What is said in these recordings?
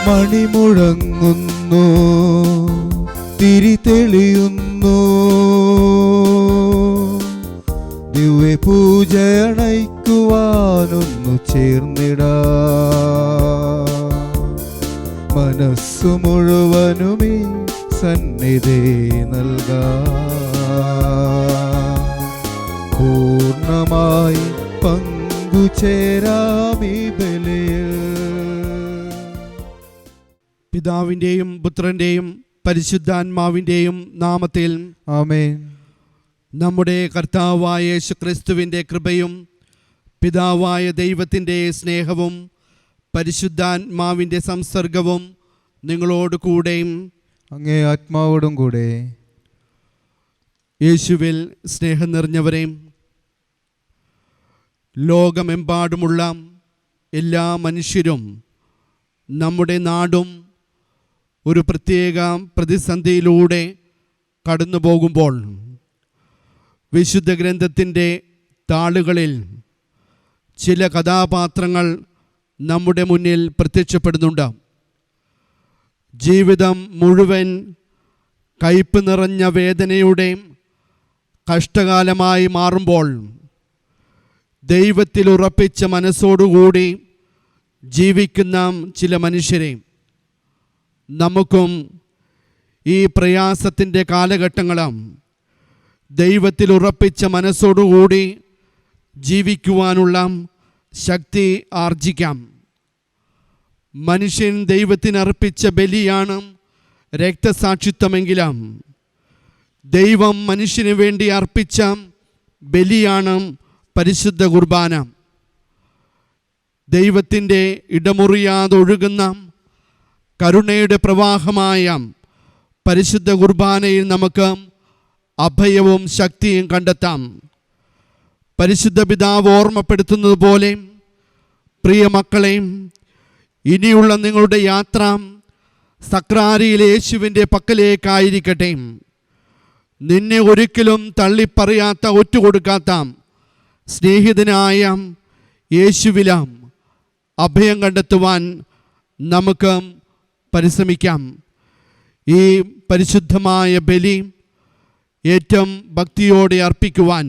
മണിമുഴങ്ങുന്നു, തിരി തെളിയുന്നു, ദിവ്യ പൂജ അണയ്ക്കുവാനൊന്നു ചേർന്നിടാ. മനസ്സു മുഴുവനുമീ സന്നിധി നൽകാ. പൂർണ്ണമായി പങ്കുചേരാമീ ബലിയിൽ. പിതാവിൻ്റെയും പുത്രൻ്റെയും പരിശുദ്ധാത്മാവിൻ്റെയും നാമത്തിൽ ആമേൻ. നമ്മുടെ കർത്താവായ യേശുക്രിസ്തുവിൻ്റെ കൃപയും പിതാവായ ദൈവത്തിൻ്റെ സ്നേഹവും പരിശുദ്ധാത്മാവിൻ്റെ സംസർഗവും നിങ്ങളോട് കൂടെയും അങ്ങേ ആത്മാവോടും കൂടെ. യേശുവിൽ സ്നേഹം നിറഞ്ഞവരെ, ലോകമെമ്പാടുമുള്ള എല്ലാ മനുഷ്യരും നമ്മുടെ നാടും ഒരു പ്രത്യേക പ്രതിസന്ധിയിലൂടെ കടന്നു പോകുമ്പോൾ വിശുദ്ധ ഗ്രന്ഥത്തിൻ്റെ താളുകളിൽ ചില കഥാപാത്രങ്ങൾ നമ്മുടെ മുന്നിൽ പ്രത്യക്ഷപ്പെടുന്നുണ്ട്. ജീവിതം മുഴുവൻ കയ്പ് നിറഞ്ഞ വേദനയുടെ കഷ്ടകാലമായി മാറുമ്പോൾ ദൈവത്തിൽ ഉറപ്പിച്ച മനസ്സോടുകൂടി ജീവിക്കുന്ന ചില മനുഷ്യരെ നമുക്കും ഈ പ്രയാസത്തിൻ്റെ കാലഘട്ടങ്ങളും ദൈവത്തിൽ ഉറപ്പിച്ച മനസ്സോടുകൂടി ജീവിക്കുവാനുള്ള ശക്തി ആർജിക്കാം. മനുഷ്യൻ ദൈവത്തിനർപ്പിച്ച ബലിയാണ് രക്തസാക്ഷിത്വമെങ്കിലും ദൈവം മനുഷ്യന് വേണ്ടി അർപ്പിച്ച ബലിയാണ് പരിശുദ്ധ കുർബാന. ദൈവത്തിൻ്റെ ഇടമുറിയാതെ ഒഴുകുന്ന കരുണയുടെ പ്രവാഹമായ പരിശുദ്ധ കുർബാനയിൽ നമുക്ക് അഭയവും ശക്തിയും കണ്ടെത്താം. പരിശുദ്ധ പിതാവ് ഓർമ്മപ്പെടുത്തുന്നത് പോലെ, പ്രിയ മക്കളെ, ഇനിയുള്ള നിങ്ങളുടെ യാത്ര സക്രാരിയിൽ യേശുവിൻ്റെ പക്കലേക്കായിരിക്കട്ടെ. നിന്നെ ഒരിക്കലും തള്ളിപ്പറയാത്ത, ഒറ്റുകൊടുക്കാത്ത സ്നേഹിതനായ യേശുവിലാം അഭയം കണ്ടെത്തുവാൻ നമുക്ക് പരിശ്രമിക്കാം. ഈ പരിശുദ്ധമായ ബലി ഏറ്റവും ഭക്തിയോടെ അർപ്പിക്കുവാൻ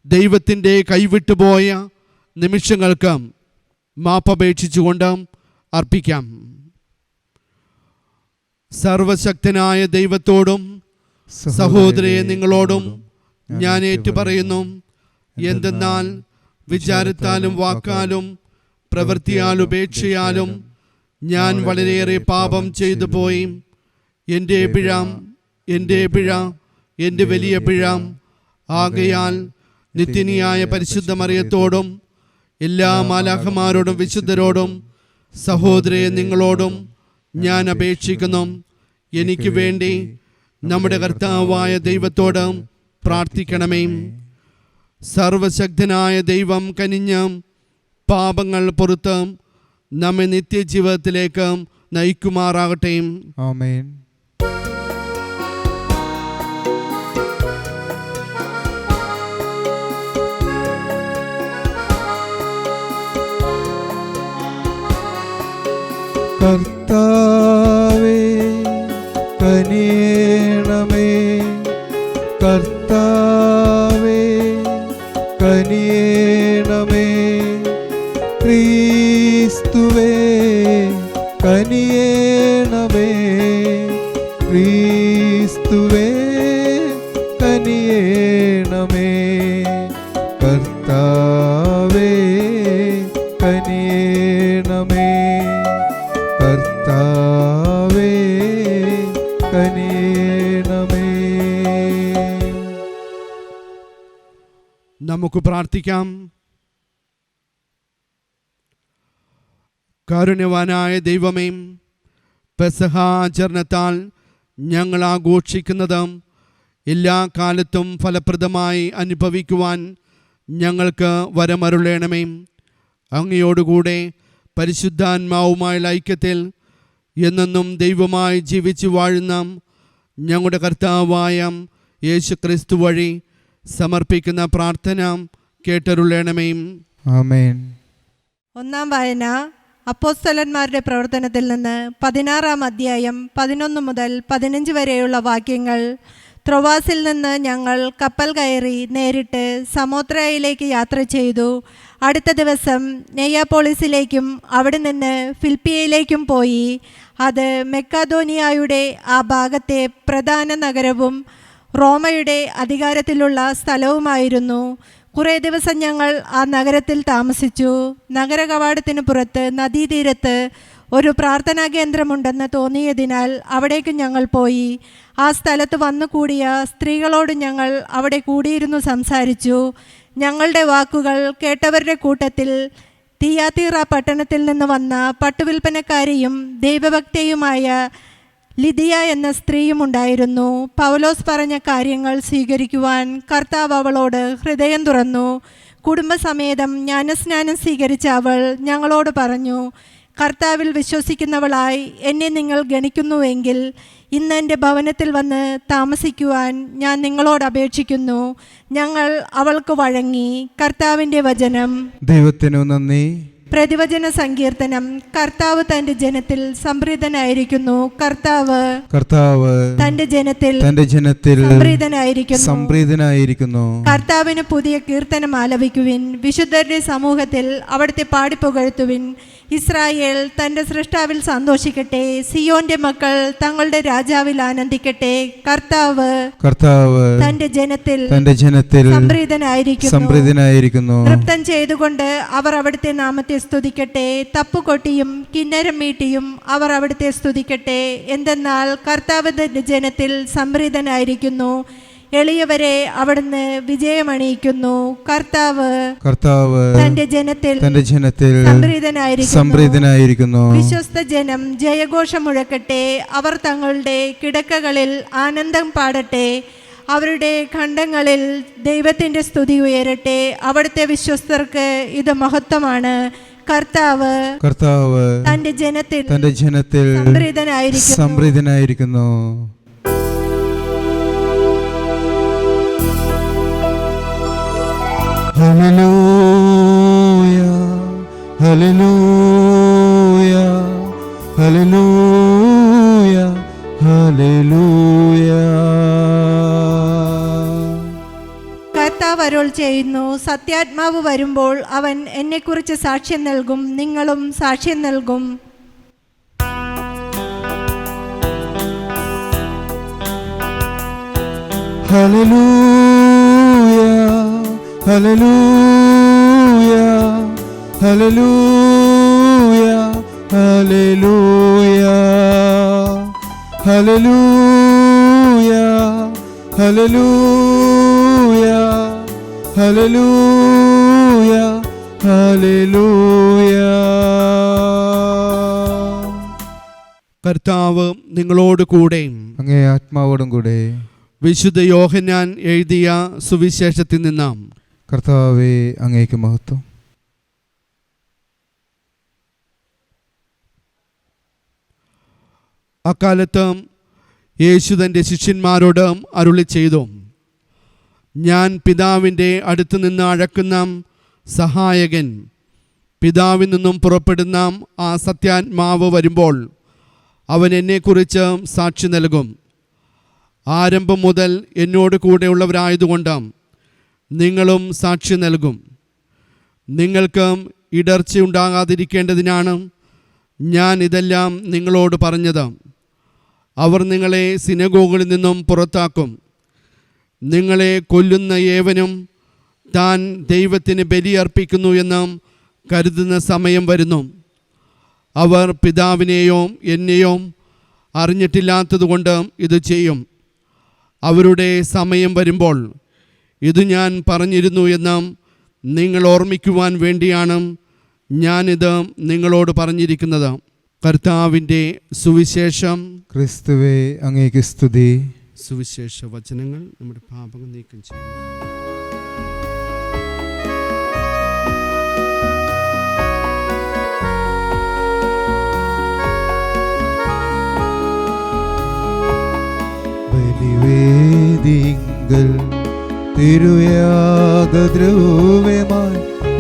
ദൈവത്തിൻ്റെ കൈവിട്ടുപോയ നിമിഷങ്ങൾക്ക് മാപ്പപേക്ഷിച്ചുകൊണ്ട് അർപ്പിക്കാം. സർവശക്തനായ ദൈവത്തോടും സഹോദരയെ നിങ്ങളോടും ഞാൻ ഏറ്റുപറയുന്നു. എന്തെന്നാൽ വിചാരത്താലും വാക്കാലും പ്രവൃത്തിയാലും ഉപേക്ഷയാലും ഞാൻ വളരെയേറെ പാപം ചെയ്തു പോയി. എൻ്റെ പിഴ, എൻ്റെ വലിയ പിഴ. ആകയാൽ നിത്യനിയായ പരിശുദ്ധ മറിയത്തോടും എല്ലാ മാലാഖമാരോടും വിശുദ്ധരോടും സഹോദരയെ നിങ്ങളോടും ഞാൻ അപേക്ഷിക്കുന്നു, എനിക്ക് വേണ്ടി നമ്മുടെ കർത്താവായ ദൈവത്തോട് പ്രാർത്ഥിക്കണമേ. സർവശക്തനായ ദൈവം കനിഞ്ഞ് പാപങ്ങൾ പുറത്ത് നമ്മെ നിത്യജീവിതത്തിലേക്ക് നയിക്കുമാറാകട്ടെ. ആമേൻ. കർത്താവേ കനിയണമേ, കർത്താവേ കനിയണമേ, ക്രിസ്തുവേ കനിയണമേ, ക്രിസ്തുവേ കനിയണമേ, കർത്താവേ കനിയണമേ, കർത്താവേ കനിയണമേ. നമുക്ക് പ്രാർത്ഥിക്കാം. കാരുണ്യവാനായ ദൈവമേ, പെസഹ ആചരണത്താൽ ഞങ്ങൾ ആഘോഷിക്കുന്നത് എല്ലാ കാലത്തും ഫലപ്രദമായി അനുഭവിക്കുവാൻ ഞങ്ങൾക്ക് വരമരുളേണമേ. അങ്ങയോടുകൂടെ പരിശുദ്ധാത്മാവുമായുള്ള ഐക്യത്തിൽ എന്നെന്നും ദൈവമായി ജീവിച്ചു വാഴുന്ന ഞങ്ങളുടെ കർത്താവായ യേശുക്രിസ്തു വഴി സമർപ്പിക്കുന്ന പ്രാർത്ഥന കേട്ടരുളേണമേ. ആമേൻ. ഒന്നാം വായന അപ്പോസ്തലന്മാരുടെ പ്രവർത്തനത്തിൽ നിന്ന് 16-ാം അധ്യായം 11 മുതൽ 15 വരെയുള്ള വാക്യങ്ങൾ. ത്രോവാസിൽ നിന്ന് ഞങ്ങൾ കപ്പൽ കയറി നേരിട്ട് സമോത്രയിലേക്ക് യാത്ര ചെയ്തു. അടുത്ത ദിവസം നെയ്യാപോളിസിലേക്കും അവിടെ നിന്ന് ഫിലിപ്പിയിലേക്കും പോയി. അത് മെക്കാദോനിയായുടെ ആ ഭാഗത്തെ പ്രധാന നഗരവും റോമയുടെ അധികാരത്തിലുള്ള സ്ഥലവുമായിരുന്നു. കുറേ ദിവസം ഞങ്ങൾ ആ നഗരത്തിൽ താമസിച്ചു. നഗര കവാടത്തിന് പുറത്ത് നദീതീരത്ത് ഒരു പ്രാർത്ഥനാ കേന്ദ്രമുണ്ടെന്ന് തോന്നിയതിനാൽ അവിടേക്ക് ഞങ്ങൾ പോയി. ആ സ്ഥലത്ത് വന്നുകൂടിയ സ്ത്രീകളോട് ഞങ്ങൾ അവിടെ കൂടിയിരുന്നു സംസാരിച്ചു. ഞങ്ങളുടെ വാക്കുകൾ കേട്ടവരുടെ കൂട്ടത്തിൽ തിയാതീറ പട്ടണത്തിൽ നിന്ന് വന്ന പട്ടുവിൽപ്പനക്കാരിയും ദൈവഭക്തയുമായ ലിദിയ എന്ന സ്ത്രീയും ഉണ്ടായിരുന്നു. പൗലോസ് പറഞ്ഞ കാര്യങ്ങൾ സ്വീകരിക്കുവാൻ കർത്താവ് അവളോട് ഹൃദയം തുറന്നു. കുടുംബസമേതം ജ്ഞാനസ്നാനം സ്വീകരിച്ച അവൾ ഞങ്ങളോട് പറഞ്ഞു, കർത്താവിൽ വിശ്വസിക്കുന്നവളായി എന്നെ നിങ്ങൾ ഗണിക്കുന്നുവെങ്കിൽ ഇന്ന് എൻ്റെ ഭവനത്തിൽ വന്ന് താമസിക്കുവാൻ ഞാൻ നിങ്ങളോട് അപേക്ഷിക്കുന്നു. ഞങ്ങൾ അവൾക്ക് വഴങ്ങി. കർത്താവിൻ്റെ വചനം. ദൈവത്തിനു നന്ദി. പ്രതിവചന സങ്കീർത്തനം. കർത്താവ് തന്റെ ജനത്തിൽ സംപ്രീതനായിരിക്കുന്നു. കർത്താവ് തന്റെ ജനത്തിൽ സംപ്രീതനായിരിക്കുന്നു. കർത്താവിന് പുതിയ കീർത്തനം ആലപിക്കുവിൻ. വിശുദ്ധരുടെ സമൂഹത്തിൽ അവിടുത്തെ പാടിപ്പുകഴ്ത്തുവിൻ. ഇസ്രായേൽ തന്റെ സൃഷ്ടാവിൽ സന്തോഷിക്കട്ടെ. സിയോന്റെ മക്കൾ തങ്ങളുടെ രാജാവിൽ ആനന്ദിക്കട്ടെ. കർത്താവ് തന്റെ ജനത്തിൽ സംപ്രീതനായിരിക്കുന്നു. നൃത്തം ചെയ്തുകൊണ്ട് അവർ അവിടുത്തെ നാമത്തെ സ്തുതിക്കട്ടെ. തപ്പുകൊട്ടിയും കിന്നരം മീട്ടിയും അവർ അവിടുത്തെ സ്തുതിക്കട്ടെ. എന്തെന്നാൽ കർത്താവ് തന്റെ ജനത്തിൽ സംപ്രീതനായിരിക്കുന്നു. എളിയവരെ അവിടുന്ന് വിജയമണിയിക്കുന്നു. കർത്താവ് തന്റെ ജനത്തിൽ സംപ്രീതനായിരിക്കുന്നു. വിശ്വസ്ത ജനം ജയഘോഷം മുഴക്കട്ടെ. അവർ തങ്ങളുടെ കിടക്കകളിൽ ആനന്ദം പാടട്ടെ. അവരുടെ ഖണ്ഡങ്ങളിൽ ദൈവത്തിന്റെ സ്തുതി ഉയരട്ടെ. അവിടുത്തെ വിശ്വസ്തർക്ക് ഇത് മഹത്വമാണ്. കർത്താവ് തന്റെ ജനത്തിൽ സംപ്രീതനായിരിക്കുന്നു. ഹല്ലേലൂയ, ഹല്ലേലൂയ, ഹല്ലേലൂയ, ഹല്ലേലൂയ. കർത്താവ് അരുൾ ചെയ്യുന്നു, സത്യാത്മാവ് വരുമ്പോൾ അവൻ എന്നെക്കുറിച്ച് സാക്ഷ്യം നൽകും. നിങ്ങളും സാക്ഷ്യം നൽകും. ഹല്ലേലൂയ, ഹല്ലേലൂയ, ഹല്ലേലൂയ, ഹല്ലേലൂയ, ഹല്ലേലൂയ, ഹല്ലേലൂയ, ഹല്ലേലൂയ, ഹല്ലേലൂയ. കർത്താവ് നിങ്ങളോട് കൂടെ, അങ്ങേ ആത്മാവോടും കൂടെ. വിശുദ്ധ യോഹന്നാൻ എഴുതിയ സുവിശേഷത്തിൽ നിന്നാം. കർത്താവേ, അങ്ങേക്ക് മഹത്വം. അക്കാലത്ത് യേശു തൻ്റെ ശിഷ്യന്മാരോട് അരുളി ചെയ്തു, ഞാൻ പിതാവിൻ്റെ അടുത്ത് നിന്ന് അഴക്കുന്ന സഹായകൻ, പിതാവിൽ നിന്നും പുറപ്പെടുന്ന ആ സത്യാത്മാവ് വരുമ്പോൾ അവൻ എന്നെക്കുറിച്ച് സാക്ഷി നൽകും. ആരംഭം മുതൽ എന്നോട് കൂടെയുള്ളവരായതുകൊണ്ട് നിങ്ങളും സാക്ഷി നൽകും. നിങ്ങൾക്ക് ഇടർച്ചയുണ്ടാകാതിരിക്കേണ്ടതിനാണ് ഞാൻ ഇതെല്ലാം നിങ്ങളോട് പറഞ്ഞത്. അവർ നിങ്ങളെ സിനഗോഗുകളിൽ നിന്നും പുറത്താക്കും. നിങ്ങളെ കൊല്ലുന്ന ഏവനും താൻ ദൈവത്തിന് ബലിയർപ്പിക്കുന്നു എന്ന് കരുതുന്ന സമയം വരുന്നു. അവർ പിതാവിനെയോ എന്നെയോ അറിഞ്ഞിട്ടില്ലാത്തതുകൊണ്ട് ഇത് ചെയ്യും. അവരുടെ സമയം വരുമ്പോൾ ഇത് ഞാൻ പറഞ്ഞിരുന്നു എന്ന് നിങ്ങൾ ഓർമ്മിക്കുവാൻ വേണ്ടിയാണ് ഞാനിത് നിങ്ങളോട് പറഞ്ഞിരിക്കുന്നത്. കർത്താവിൻ്റെ സുവിശേഷം. ക്രിസ്തുവേ, അങ്ങേക്ക് സ്തുതി. സുവിശേഷ വചനങ്ങൾ നമ്മുടെ പാപങ്ങൾ നീക്കം ചെയ്യുന്നു. ബലിവേദിങ്കൽ തിരുയാഗദ്രവ്യമായി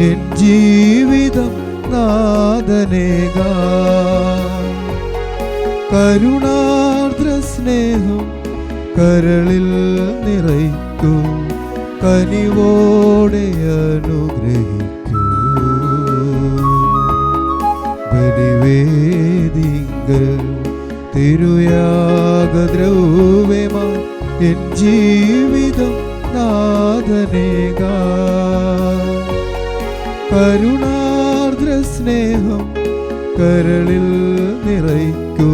എൻ ജീവിതം നാഥനേക കരുണാർദ്ര സ്നേഹം കരളിൽ നിറയ്ക്കൂ, കനിവോടെ അനുഗ്രഹിക്കൂ. ബലിവേദിങ്കൽ തിരുയാഗദ്രവ്യമായി എൻ ജീവിതം നാഥനേകാൻ. കരുണാർദ്ര സ്നേഹം കരളിൽ നിറയ്ക്കൂ,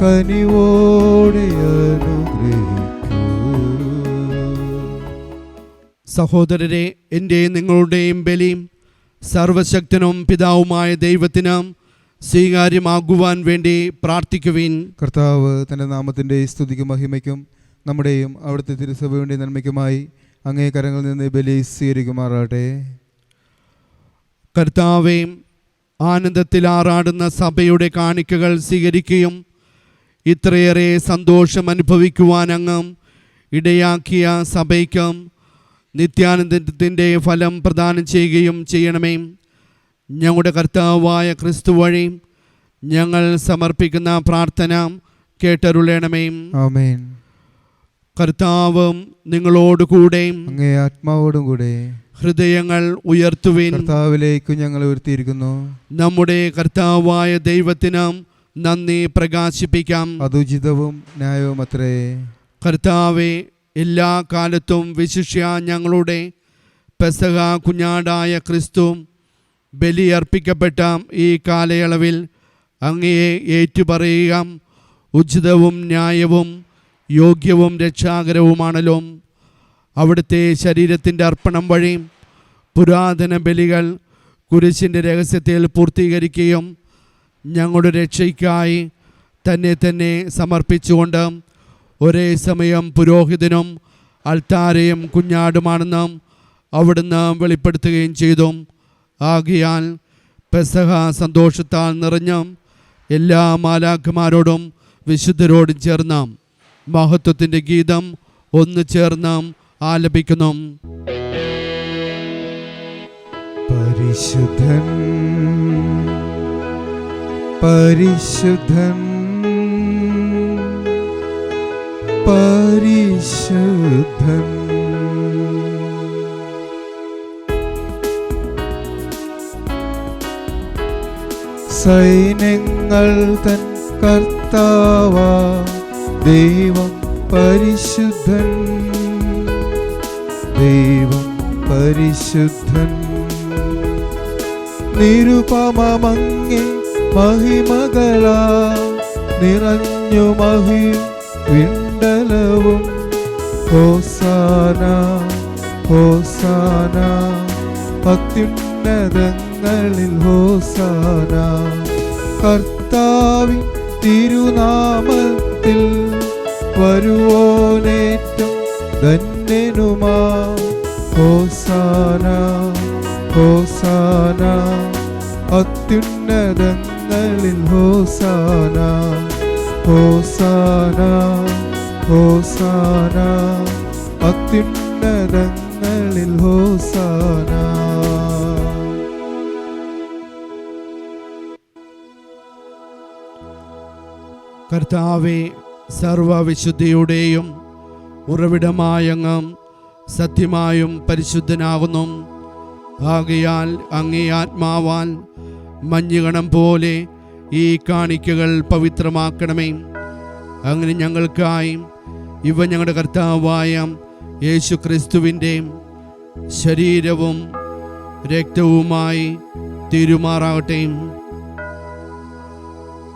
കനിവോടെ അനുഗ്രഹിക്കൂ. സഹോദരരെ, എൻ്റെയും നിങ്ങളുടെയും ബലി സർവശക്തനും പിതാവുമായ ദൈവത്തിന് സ്വീകാര്യമാകുവാൻ വേണ്ടി പ്രാർത്ഥിക്കുവിൻ. കർത്താവ് തൻ്റെ നാമത്തിൻ്റെ സ്തുതിക്കും മഹിമയ്ക്കും നമ്മുടെയും അവിടുത്തെ തിരുസഭയുടെ നന്മയ്ക്കുമായി അങ്ങേ കരങ്ങളിൽ നിന്ന് ബലി സ്വീകരിക്കുമാറാട്ടെ. കർത്താവേ, ആനന്ദത്തിൽ ആറാടുന്ന സഭയുടെ കാണിക്കകൾ സ്വീകരിക്കുകയും ഇത്രയേറെ സന്തോഷം അനുഭവിക്കുവാൻ അങ്ങ് ഇടയാക്കിയ സഭയ്ക്കും നിത്യാനന്ദത്തിൻ്റെ ഫലം പ്രദാനം ചെയ്യുകയും ചെയ്യണമേ. ഞങ്ങളുടെ കർത്താവായ ക്രിസ്തു വഴി ഞങ്ങൾ സമർപ്പിക്കുന്ന പ്രാർത്ഥന കേട്ടരുളണമേ. ആമേൻ. കർത്താവും നിങ്ങളോടുകൂടെ അങ്ങേ ആത്മാവോടും കൂടെ ഹൃദയങ്ങൾ ഉയർത്തുവിൻ. കർത്താവിലേക്ക് ഞങ്ങൾ ഉയർത്തിയിരിക്കുന്നു. നമ്മുടെ കർത്താവായ ദൈവത്തിന് നന്ദി പ്രകാശിപ്പിക്കാം. അതുചിതവും ന്യായവും അത്രേ. കർത്താവെ, എല്ലാ കാലത്തും വിശിഷ്യ ഞങ്ങളുടെ പെസഹ കുഞ്ഞാടായ ക്രിസ്തു ബലിയർപ്പിക്കപ്പെട്ട ഈ കാലയളവിൽ അങ്ങയെ ഏറ്റുപറയുക ഉചിതവും ന്യായവും യോഗ്യവും രക്ഷാകരവുമാണല്ലോ. അവിടുത്തെ ശരീരത്തിൻ്റെ അർപ്പണം വഴി പുരാതന ബലികൾ കുരിശിൻ്റെ രഹസ്യത്തിൽ പൂർത്തീകരിക്കുകയും ഞങ്ങളുടെ രക്ഷയ്ക്കായി തന്നെ സമർപ്പിച്ചുകൊണ്ട് ഒരേ സമയം പുരോഹിതനും അൾത്താരയും കുഞ്ഞാടുമാണെന്ന് അവിടുന്ന് വെളിപ്പെടുത്തുകയും ചെയ്തു. ആകയാൽ പെസഹ സന്തോഷത്താൽ നിറഞ്ഞ എല്ലാ മാലാഖമാരോടും വിശുദ്ധരോടും ചേർന്ന് മഹത്വത്തിൻ്റെ ഗീതം ഒന്ന് ചേർന്ന് ആലപിക്കുന്നു. പരിശുദ്ധൻ പരിശുദ്ധൻ പരിശുദ്ധൻ. സൈന്യങ്ങൾ തൻ കർത്താവാ ദൈവം പരിശുദ്ധൻ, ദൈവം പരിശുദ്ധൻ. നിരുപമങ്ങേ മഹിമകളാ നിറഞ്ഞു വിണ്ടലവും. ഹോസാന ഹോസാന അത്യുന്നതങ്ങളിൽ ഹോസാന. കർത്താവിൻ തിരുനാമത്തിൽ വരുവോനേറ്റം ധന്യനുമാ. ഹോസാന ഹോസാന അത്യുന്നതങ്ങളിൽ ഹോസാന. ഹോസാന ഹോസാന അത്യുന്നതങ്ങളിൽ ഹോസാന. കർത്താവേ, സർവവിശുദ്ധിയുടെയും ഉറവിടമായങ്ങ് സത്യമായും പരിശുദ്ധനാകുന്നു. ആകയാൽ അങ്ങേ ആത്മാവാൽ മഞ്ഞുകണം പോലെ ഈ കാണിക്കകൾ പവിത്രമാക്കണമേ. അങ്ങനെ ഞങ്ങൾക്കായി ഇവ ഞങ്ങളുടെ കർത്താവായ യേശു ക്രിസ്തുവിൻ്റെ ശരീരവും രക്തവുമായി തീരുമാറാകട്ടെ.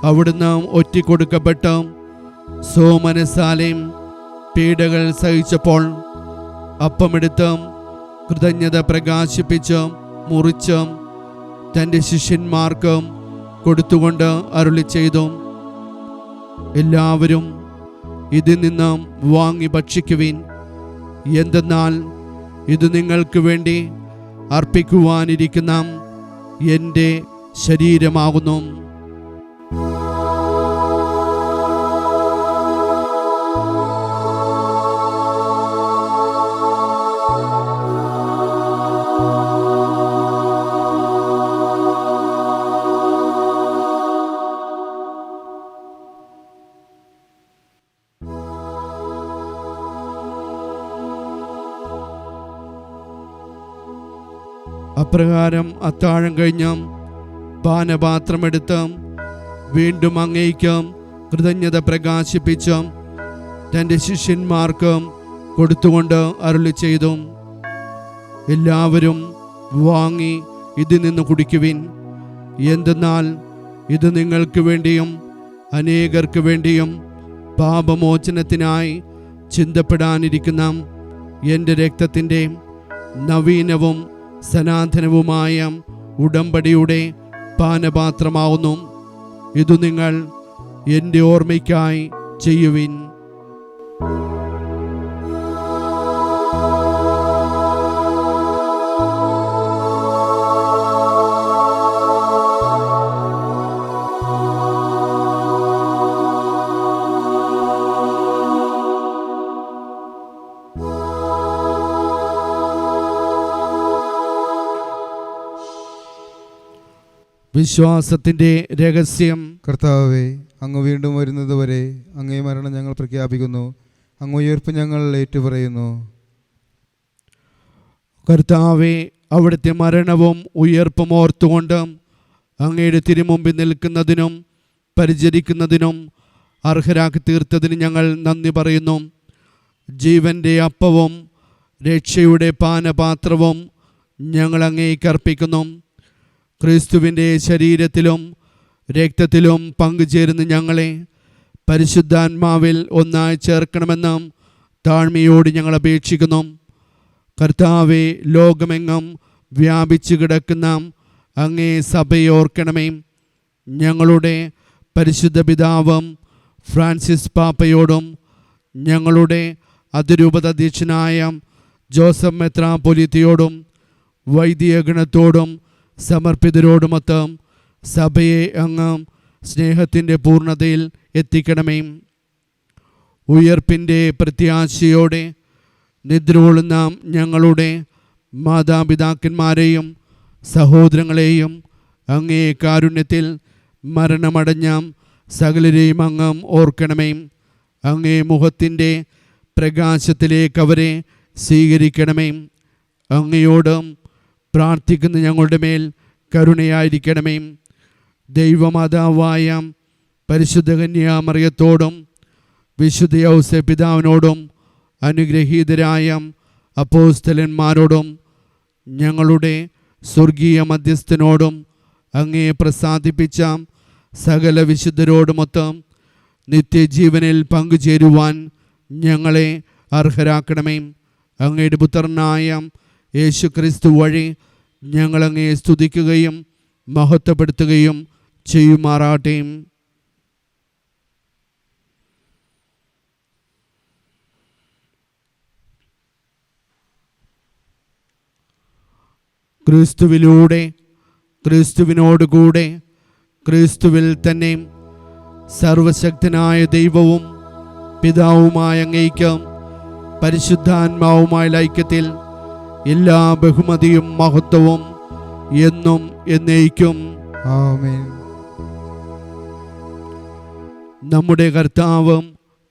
അവിടുന്ന് ഒറ്റിക്കൊടുക്കപ്പെട്ട സോമനസാലേം പീഡകൾ സഹിച്ചപ്പോൾ അപ്പമെടുത്ത് കൃതജ്ഞത പ്രകാശിപ്പിച്ച് മുറിച്ച് തൻ്റെ ശിഷ്യന്മാർക്ക് കൊടുത്തുകൊണ്ട് അരുളി ചെയ്തു, എല്ലാവരും ഇതിൽ നിന്ന് വാങ്ങി ഭക്ഷിക്കുവിൻ. എന്തെന്നാൽ ഇത് നിങ്ങൾക്ക് വേണ്ടി അർപ്പിക്കുവാനിരിക്കുന്ന എൻ്റെ ശരീരമാകുന്നു. അപ്രകാരം അത്താഴം കഴിഞ്ഞ് പാനപാത്രമെടുത്ത് വീണ്ടും അങ്ങേക്ക് കൃതജ്ഞത പ്രകാശിപ്പിച്ച് തൻ്റെ ശിഷ്യന്മാർക്ക് കൊടുത്തുകൊണ്ട് അരുളി ചെയ്തു, എല്ലാവരും വാങ്ങി ഇതിൽ നിന്ന് കുടിക്കുവിൻ. എന്തെന്നാൽ ഇത് നിങ്ങൾക്ക് വേണ്ടിയും അനേകർക്ക് വേണ്ടിയും പാപമോചനത്തിനായി ചിന്തപ്പെടാനിരിക്കുന്ന എൻ്റെ രക്തത്തിൻ്റെ നവീനവും സനാതനവുമായ ഉടമ്പടിയുടെ പാനപാത്രമാവുന്നു. ഇതു നിങ്ങൾ എൻ്റെ ഓർമ്മയ്ക്കായി ചെയ്യുവിൻ. വിശ്വാസത്തിൻ്റെ രഹസ്യം. കർത്താവേ, അങ്ങ് വീണ്ടും വരുന്നത് വരെ അങ്ങേ മരണം ഞങ്ങൾ പ്രഖ്യാപിക്കുന്നു, അങ്ങ് ഉയർപ്പ് ഞങ്ങൾ ഏറ്റുപറയുന്നു. കർത്താവേ, അവിടുത്തെ മരണവും ഉയർപ്പും ഓർത്തുകൊണ്ട് അങ്ങയുടെ തിരുമുമ്പിൽ നിൽക്കുന്നതിനും പരിചരിക്കുന്നതിനും അർഹരാക്കി തീർത്തതിന് ഞങ്ങൾ നന്ദി പറയുന്നു. ജീവൻ്റെ അപ്പവും രക്ഷയുടെ പാനപാത്രവും ഞങ്ങൾ അങ്ങേക്ക് അർപ്പിക്കുന്നു. ക്രിസ്തുവിൻ്റെ ശരീരത്തിലും രക്തത്തിലും പങ്കുചേരുന്ന ഞങ്ങളെ പരിശുദ്ധാത്മാവിൽ ഒന്നായി ചേർക്കണമെന്ന് താഴ്മയോട് ഞങ്ങൾ അപേക്ഷിക്കുന്നു. കർത്താവെ, ലോകമെങ്ങും വ്യാപിച്ചു കിടക്കുന്ന അങ്ങേ സഭയെ ഓർക്കണമേ. ഞങ്ങളുടെ പരിശുദ്ധ പിതാവും ഫ്രാൻസിസ് പാപ്പയോടും ഞങ്ങളുടെ അതിരൂപത അധ്യക്ഷനായ ജോസഫ് മെത്രാപ്പൊലീത്തയോടും വൈദികഗണത്തോടും സമർപ്പിതരോടുമൊത്ത് സഭയെ അങ്ങ് സ്നേഹത്തിൻ്റെ പൂർണ്ണതയിൽ എത്തിക്കണമേ. ഉയർപ്പിൻ്റെ പ്രത്യാശയോടെ നിദ്രകൊള്ളുന്ന ഞങ്ങളുടെ മാതാപിതാക്കന്മാരെയും സഹോദരങ്ങളെയും അങ്ങേ കാരുണ്യത്തിൽ മരണമടഞ്ഞ സകലരെയും അങ്ങ് ഓർക്കണമേ. അങ്ങേ മുഖത്തിൻ്റെ പ്രകാശത്തിലേക്ക് അവരെ സ്വീകരിക്കണമേ. അങ്ങയോട് പ്രാർത്ഥിക്കുന്ന ഞങ്ങളുടെ മേൽ കരുണയായിരിക്കണമേ. ദൈവമാതാവായ പരിശുദ്ധ കന്യാമറിയത്തോടും വിശുദ്ധ യൗസേപ്പ് പിതാവിനോടും അനുഗ്രഹീതരായ അപ്പോസ്തലന്മാരോടും ഞങ്ങളുടെ സ്വർഗീയ മധ്യസ്ഥനോടും അങ്ങേ പ്രസാദിപ്പിച്ച സകല വിശുദ്ധരോടുമൊത്ത് നിത്യജീവനിൽ പങ്കുചേരുവാൻ ഞങ്ങളെ അർഹരാക്കണമേ. അങ്ങയുടെ പുത്രനായ യേശുക്രിസ്തു വഴി ഞങ്ങൾ അങ്ങയെ സ്തുതിക്കുകയും മഹത്വപ്പെടുത്തുകയും ചെയ്യുമാറാട്ടെ. ക്രിസ്തുവിലൂടെ, ക്രിസ്തുവിനോടുകൂടെ, ക്രിസ്തുവിൽ തന്നെ സർവശക്തനായ ദൈവവും പിതാവുമായ അങ്ങേക്ക് പരിശുദ്ധാത്മാവുമായ ഐക്യത്തിൽ എല്ലാ ബഹുമതിയും മഹത്വവും എന്നും എന്നേക്കും ആമേൻ. നമ്മുടെ കർത്താവ്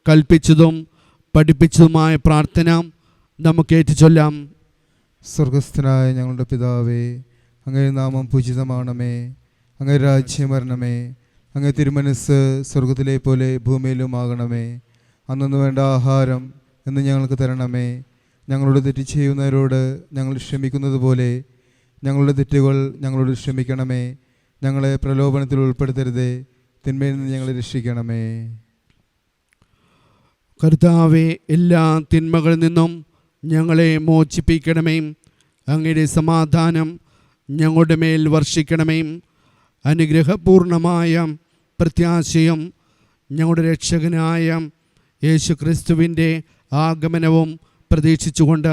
കൽപ്പിച്ചതും പഠിപ്പിച്ചതുമായ പ്രാർത്ഥന നമുക്ക് ഏറ്റുചൊല്ലാം. സ്വർഗസ്ഥനായ ഞങ്ങളുടെ പിതാവേ, അങ്ങേ നാമം പൂജിതമാണമേ. അങ്ങേ രാജ്യം വരണമേ. അങ്ങേ തിരുമനസ് സ്വർഗത്തിലെ പോലെ ഭൂമിയിലും ആകണമേ. അന്നു വേണ്ട ആഹാരം എന്ന് ഞങ്ങൾക്ക് തരണമേ. ഞങ്ങളോട് തെറ്റ് ചെയ്യുന്നവരോട് ഞങ്ങൾ ക്ഷമിക്കുന്നത് പോലെ ഞങ്ങളുടെ തെറ്റുകൾ ഞങ്ങളോട് ക്ഷമിക്കണമേ. ഞങ്ങളെ പ്രലോഭനത്തിൽ ഉൾപ്പെടുത്തരുതേ, തിന്മയിൽ നിന്ന് ഞങ്ങളെ രക്ഷിക്കണമേ. കർത്താവെ, എല്ലാ തിന്മകളിൽ നിന്നും ഞങ്ങളെ മോചിപ്പിക്കണമേ. അങ്ങയുടെ സമാധാനം ഞങ്ങളുടെ മേൽ വർഷിക്കണമേ. അനുഗ്രഹപൂർണമായ പ്രത്യാശയും ഞങ്ങളുടെ രക്ഷകനായ യേശുക്രിസ്തുവിൻ്റെ ആഗമനവും പ്രതീക്ഷിച്ചുകൊണ്ട്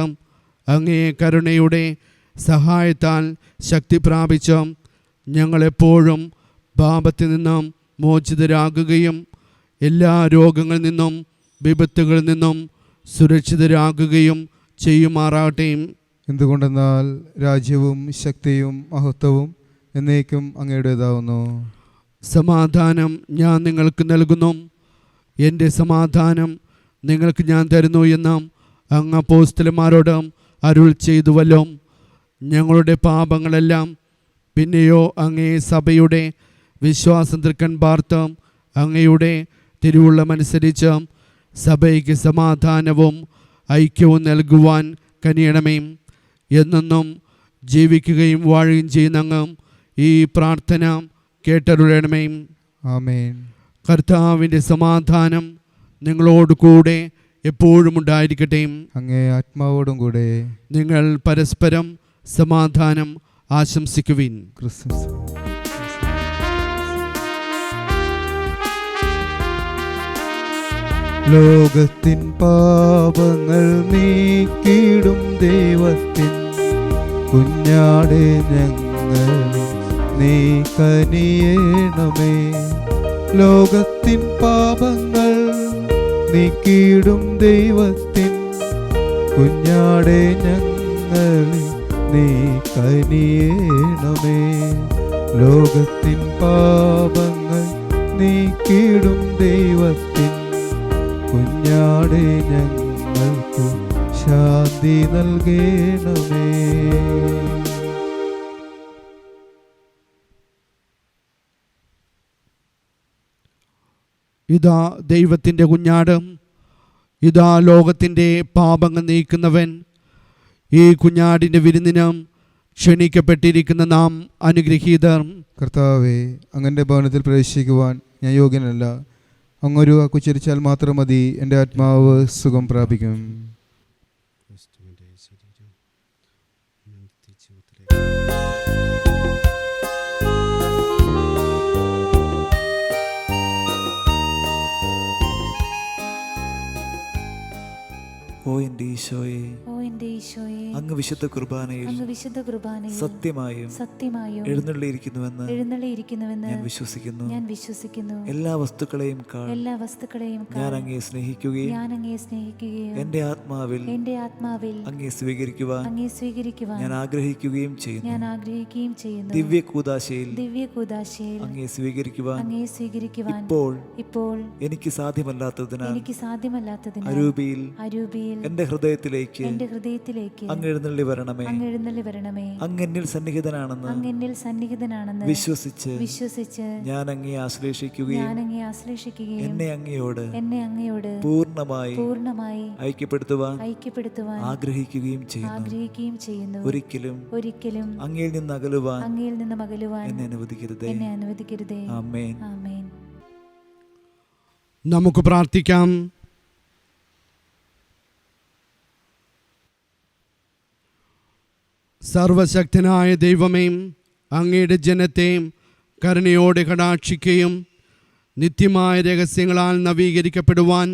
അങ്ങേ കരുണയുടെ സഹായത്താൽ ശക്തി പ്രാപിച്ച് ഞങ്ങളെപ്പോഴും പാപത്തിൽ നിന്നും മോചിതരാകുകയും എല്ലാ രോഗങ്ങളിൽ നിന്നും വിപത്തുകളിൽ നിന്നും സുരക്ഷിതരാകുകയും ചെയ്യുമാറാകട്ടെ. എന്തുകൊണ്ടെന്നാൽ രാജ്യവും ശക്തിയും മഹത്വവും എന്നേക്കും അങ്ങയുടേതാവുന്നു. സമാധാനം ഞാൻ നിങ്ങൾക്ക് നൽകുന്നു, എൻ്റെ സമാധാനം നിങ്ങൾക്ക് ഞാൻ തരുന്നു എന്ന് അങ്ങ് അപ്പോസ്തലന്മാരോട് അരുൾ ചെയ്തുവല്ലോ. ഞങ്ങളുടെ പാപങ്ങളെല്ലാം. പിന്നെയോ അങ്ങേ സഭയുടെ വിശ്വാസം തൃക്കൺ പാർത്ത് അങ്ങയുടെ തിരുവുള്ളമനുസരിച്ച് സഭയ്ക്ക് സമാധാനവും ഐക്യവും നൽകുവാൻ കനിയണമേ. എന്നെന്നും ജീവിക്കുകയും വാഴുകയും ചെയ്യുന്ന അങ്ങ് ഈ പ്രാർത്ഥന കേട്ടരുളണമേ. ആമേൻ. കർത്താവിൻ്റെ സമാധാനം നിങ്ങളോട് കൂടെ എപ്പോഴും ഉണ്ടായിരിക്കട്ടെ. അങ്ങേ ആത്മാവോടും കൂടെ. നിങ്ങൾ പരസ്പരം സമാധാനം ആശംസിക്കുവിൻ. ക്രിസ്മസ്. ലോകത്തിൻ പാപങ്ങൾ നീക്കിടും ദൈവത്തിൻ കുഞ്ഞാടെ ഞങ്ങൾ നീ കനിയേണമേ. ലോകത്തിൻ പാപങ്ങൾ നീക്കിടും ദൈവത്തിൻ കുഞ്ഞാടെ ഞങ്ങൾ നീ കനിയേണമേ. ലോകത്തിൻ പാപങ്ങൾ നീക്കിടും ദൈവത്തിൻ കുഞ്ഞാടെ ഞങ്ങൾക്കു ശാന്തി നൽകേണമേ. ഇതാ ദൈവത്തിൻ്റെ കുഞ്ഞാട്, ഇതാ ലോകത്തിൻ്റെ പാപങ്ങൾ നീക്കുന്നവൻ. ഈ കുഞ്ഞാടിൻ്റെ വിരുന്നിനും ക്ഷണിക്കപ്പെട്ടിരിക്കുന്ന നാം അനുഗ്രഹീതർ. കർത്താവേ, അങ്ങൻ്റെ ഭവനത്തിൽ പ്രവേശിക്കുവാൻ ഞാൻ യോഗ്യനല്ല. അങ്ങൊരു വാക്കുച്ചരിച്ചാൽ മാത്രം മതി, എൻ്റെ ആത്മാവ് സുഖം പ്രാപിക്കും. ഓ എൻ്റെ ഈശോയെ, അങ്ങ് വിശുദ്ധ കുർബാനയിൽ സത്യമായും എഴുന്നള്ളിയിരിക്കുന്നുവെന്ന് ഞാൻ വിശ്വസിക്കുന്നു. എല്ലാ വസ്തുക്കളെയും ഞാൻ അങ്ങയെ സ്നേഹിക്കുകയും എൻ്റെ ആത്മാവിൽ അങ്ങയെ സ്വീകരിക്കുവാൻ ഞാൻ ആഗ്രഹിക്കുകയും ചെയ്യുന്നു. ദിവ്യ കൂദാശയിൽ അങ്ങയെ സ്വീകരിക്കുവാൻ ഇപ്പോൾ എനിക്ക് സാധ്യമല്ലാത്തതിനാൽ അരൂപിയിൽ എന്റെ ഹൃദയത്തിലേക്ക് അങ്ങ് എഴുന്നള്ളി വരണമേ. അങ്ങ് എന്നിൽ സന്നിഹിതനാണെന്ന് വിശ്വസിച്ച് ഞാൻ അങ്ങയെ ആശ്ലേഷിക്കുകയും എന്നെ അങ്ങയോട് പൂർണ്ണമായി ഐക്യപ്പെടുത്തുവാൻ ആഗ്രഹിക്കുകയും ചെയ്യുന്നു. ഒരിക്കലും അങ്ങയിൽ നിന്ന് അകലുവാൻ എന്നെ അനുവദിക്കരുതേ. ആമേൻ. നമുക്ക് പ്രാർത്ഥിക്കാം. സർവശക്തനായ ദൈവമേ, അങ്ങയുടെ ജനത്തെ കരുണയോടെ കടാക്ഷിക്കുകയും നിത്യമായ രഹസ്യങ്ങളാൽ നവീകരിക്കപ്പെടുവാൻ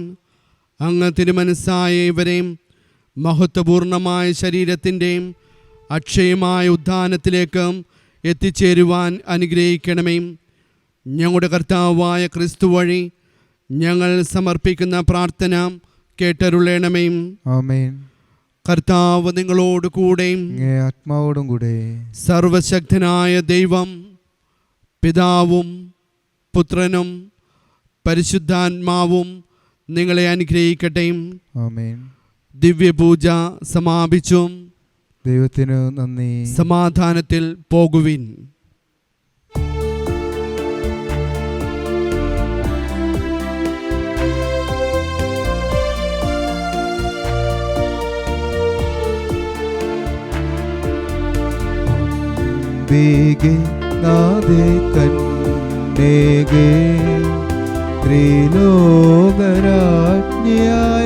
അങ്ങ് തിരുമനസ്സായ ഇവരെയും മഹത്വപൂർണമായ ശരീരത്തിൻ്റെയും അക്ഷയമായ ഉദ്ധാനത്തിലേക്ക് എത്തിച്ചേരുവാൻ അനുഗ്രഹിക്കണമേ. ഞങ്ങളുടെ കർത്താവായ ക്രിസ്തു വഴി ഞങ്ങൾ സമർപ്പിക്കുന്ന പ്രാർത്ഥന കേട്ടരുളണമേ. ആമേൻ. കർത്താവ് നിങ്ങളോട് കൂടെയും ആത്മാവോടും കൂടെ. സർവശക്തനായ ദൈവം പിതാവും പുത്രനും പരിശുദ്ധാത്മാവും നിങ്ങളെ അനുഗ്രഹിക്കട്ടെ. ആമേൻ. ദിവ്യപൂജ സമാപിച്ചു. ദൈവത്തിന് നന്ദി. സമാധാനത്തിൽ പോകുവിൻ. നാദേ കന്നേകേ ത്രിലോകരാജ്ഞിയായി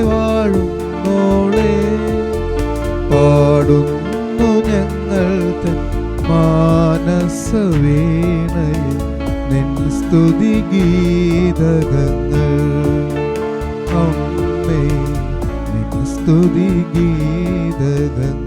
വാഴുന്നോളെ, പാടുന്നു ഞങ്ങൾ തൻ മാനസവീണയിൽ നിൻ സ്തുതി ഗീതകങ്ങൾ. അമ്മേ, നിൻ സ്തുതി ഗീതകങ്ങൾ.